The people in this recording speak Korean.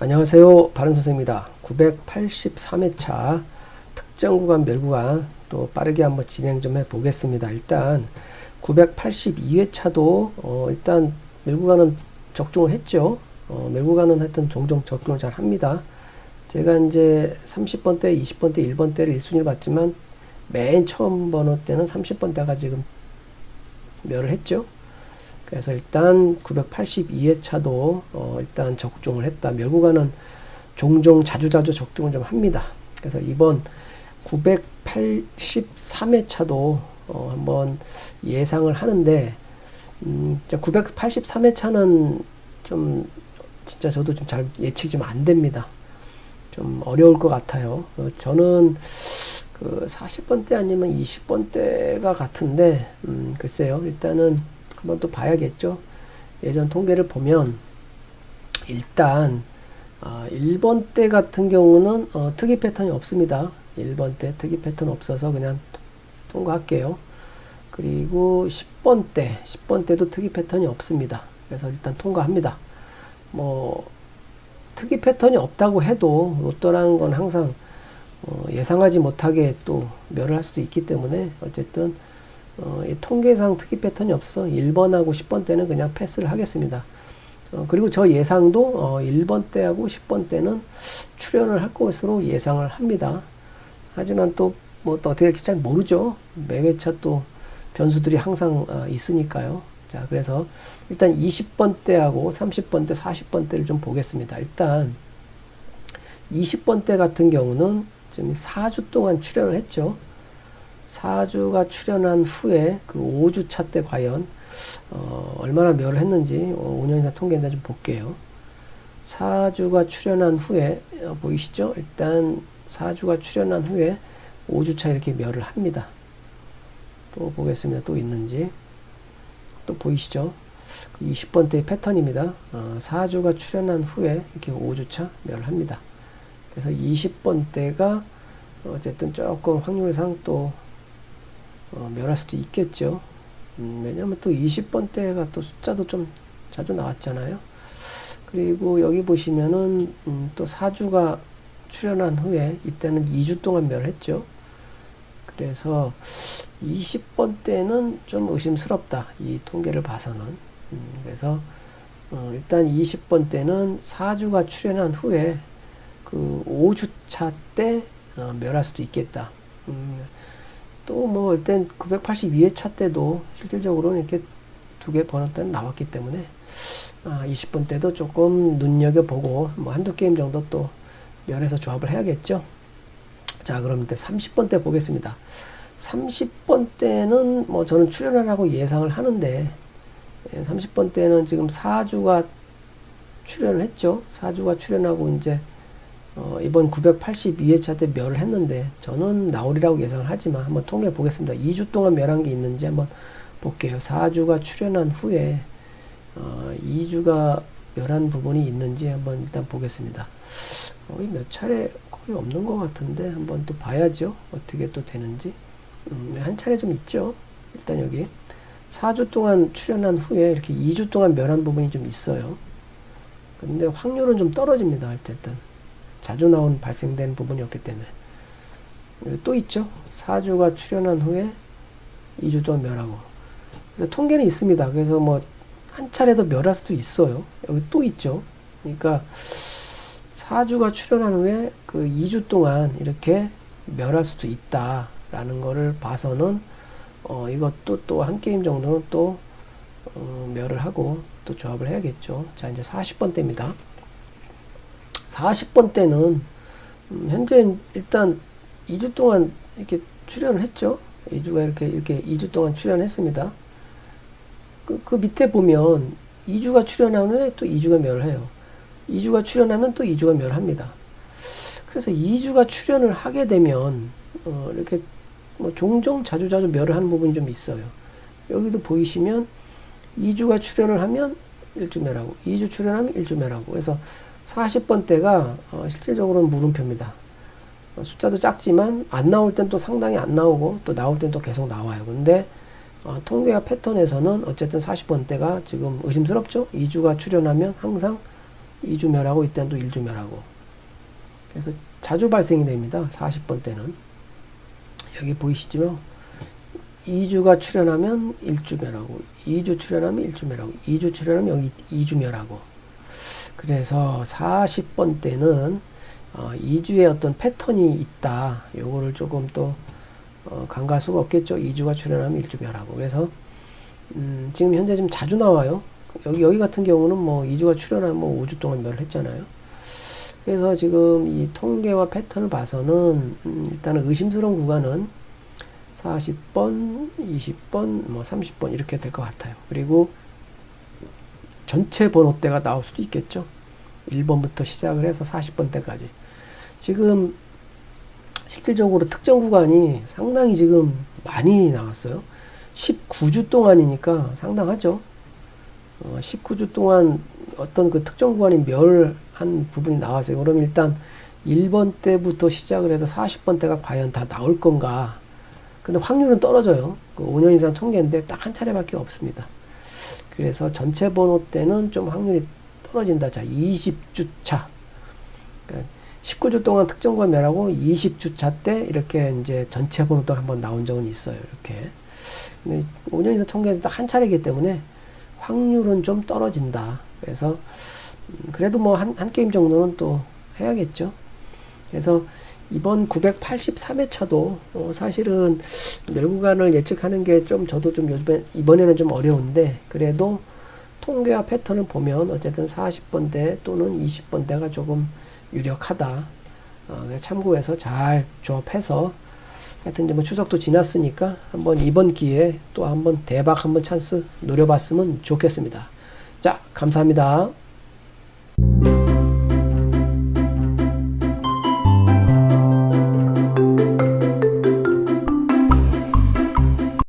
안녕하세요. 바른선생입니다. 983회차 특정 구간 멸구간 또 빠르게 한번 진행 좀 해보겠습니다. 일단 982회차도 일단 멸구간은 적중을 했죠. 멸구간은 하여튼 종종 적중을 잘 합니다. 제가 이제 30번대, 20번대, 1번대를 1순위를 봤지만 맨 처음 번호 때는 30번대가 지금 멸을 했죠. 그래서 일단 982회차도 일단 적중을 했다. 멸구간은 종종 자주자주 적중을 좀 합니다. 그래서 이번 983회차도 한번 예상을 하는데 983회차는 좀 진짜 저도 좀 잘 예측이 좀 안 됩니다. 좀 어려울 것 같아요. 저는 그 40번대 아니면 20번대가 같은데 글쎄요. 일단은 한번 또 봐야겠죠. 예전 통계를 보면 일단 1번 때 같은 경우는 특이 패턴이 없습니다. 1번 때 특이 패턴 없어서 그냥 통과할게요. 그리고 10번 때도 특이 패턴이 없습니다. 그래서 일단 통과합니다. 뭐 특이 패턴이 없다고 해도 로또라는 건 항상 예상하지 못하게 또 멸을 할 수도 있기 때문에 어쨌든 이 통계상 특이 패턴이 없어서 1번하고 10번 때는 그냥 패스를 하겠습니다. 그리고 저 예상도 1번 때하고 10번 때는 출현을 할 것으로 예상을 합니다. 하지만 또 뭐 또 어떻게 될지 잘 모르죠. 매 회차 또 변수들이 항상 있으니까요. 자, 그래서 일단 20번 때하고 30번 때, 40번 때를 좀 보겠습니다. 일단 20번 때 같은 경우는 지금 4주 동안 출현을 했죠. 4주가 출현한 후에 그 5주차 때 과연 얼마나 멸을 했는지 5년 이상 통계인데 좀 볼게요. 4주가 출현한 후에 보이시죠? 일단 4주가 출현한 후에 5주차 이렇게 멸을 합니다. 또 보겠습니다. 또 있는지. 또 보이시죠? 20번대의 패턴입니다. 4주가 출현한 후에 이렇게 5주차 멸을 합니다. 그래서 20번대가 어쨌든 조금 확률상 또 멸할 수도 있겠죠. 왜냐면 또 20번대가 또 숫자도 좀 자주 나왔잖아요. 그리고 여기 보시면은 또 4주가 출현한 후에 이때는 2주 동안 멸했죠. 그래서 20번대는 좀 의심스럽다. 이 통계를 봐서는. 그래서 일단 20번대는 4주가 출현한 후에 그 5주차 때 멸할 수도 있겠다. 또 뭐 일단 982회차 때도 실질적으로 이렇게 두 개 번호 때는 나왔기 때문에 20번 때도 조금 눈여겨보고 뭐 한두 게임 정도 또 멸해서 조합을 해야겠죠. 자, 그럼 이제 30번 때 보겠습니다. 30번 때는 뭐 저는 출연하라고 예상을 하는데 30번 때는 지금 4주가 출연을 했죠. 4주가 출연하고 이제 이번 982회차 때 멸을 했는데 저는 나오리라고 예상을 하지만 한번 통계를 보겠습니다. 2주 동안 멸한 게 있는지 한번 볼게요. 4주가 출연한 후에 2주가 멸한 부분이 있는지 한번 일단 보겠습니다. 거의 몇 차례 거의 없는 것 같은데 한번 또 봐야죠. 어떻게 또 되는지. 한 차례 좀 있죠. 일단 여기 4주 동안 출연한 후에 이렇게 2주 동안 멸한 부분이 좀 있어요. 근데 확률은 좀 떨어집니다. 어쨌든 자주 발생된 부분이었기 때문에. 또 있죠. 4주가 출현한 후에 2주 동안 멸하고. 그래서 통계는 있습니다. 그래서 뭐 한 차례 더 멸할 수도 있어요. 여기 또 있죠. 그러니까 4주가 출현한 후에 그 2주 동안 이렇게 멸할 수도 있다라는 거를 봐서는 이것도 또 한 게임 정도는 또 멸을 하고 또 조합을 해야겠죠. 자, 이제 40번대입니다. 40번대는 현재 일단 2주 동안 이렇게 출연을 했죠. 2주가 이렇게 2주 동안 출연했습니다. 그 밑에 보면 2주가 출연한 후에 또 2주가 멸을 해요. 2주가 출연하면 또 2주가 멸합니다. 그래서 2주가 출연을 하게 되면 이렇게 뭐 종종 자주자주 멸을 하는 부분이 좀 있어요. 여기도 보이시면 2주가 출연을 하면 1주 멸하고 2주 출연하면 1주 멸하고. 그래서 40번대가 실질적으로는 물음표입니다. 숫자도 작지만 안 나올 땐 또 상당히 안 나오고 또 나올 땐 또 계속 나와요. 근데 통계와 패턴에서는 어쨌든 40번대가 지금 의심스럽죠. 2주가 출연하면 항상 2주 멸하고 이때는 또 1주 멸하고. 그래서 자주 발생이 됩니다. 40번 때는. 여기 보이시죠? 2주가 출현하면 1주 멸하고, 2주 출현하면 1주 멸하고, 2주 출현하면 여기 2주 멸하고. 그래서 40번 때는 2주의 어떤 패턴이 있다. 요거를 조금 또 간과할 수가 없겠죠. 2주가 출현하면 1주 멸하고. 그래서 지금 현재 좀 자주 나와요. 여기 같은 경우는 뭐 2주가 출현하면 뭐 5주 동안 멸을 했잖아요. 그래서 지금 이 통계와 패턴을 봐서는 일단은 의심스러운 구간은 40번, 20번, 뭐 30번 이렇게 될 것 같아요. 그리고 전체 번호대가 나올 수도 있겠죠. 1번부터 시작을 해서 40번대까지. 지금 실질적으로 특정 구간이 상당히 지금 많이 나왔어요. 19주 동안이니까 상당하죠. 19주 동안 어떤 그 특정 구간이 멸한 부분이 나왔어요. 그럼 일단 1번 때부터 시작을 해서 40번 때가 과연 다 나올 건가. 근데 확률은 떨어져요. 그 5년 이상 통계인데 딱 한 차례밖에 없습니다. 그래서 전체 번호 때는 좀 확률이 떨어진다. 자, 20주 차. 그러니까 19주 동안 특정 구간 멸하고 20주 차 때 이렇게 이제 전체 번호도 한번 나온 적은 있어요. 이렇게. 근데 5년 이상 통계에서 딱 한 차례이기 때문에 확률은 좀 떨어진다. 그래서 그래도 뭐 한 게임 정도는 또 해야겠죠. 그래서 이번 983회차도 사실은 멸구간을 예측하는 게 좀 저도 좀 이번에는 좀 어려운데, 그래도 통계와 패턴을 보면 어쨌든 40번대 또는 20번대가 조금 유력하다. 참고해서 잘 조합해서 하여튼 이제 뭐 추석도 지났으니까 한번 이번 기회에 또 한번 대박 한번 찬스 노려봤으면 좋겠습니다. 자, 감사합니다.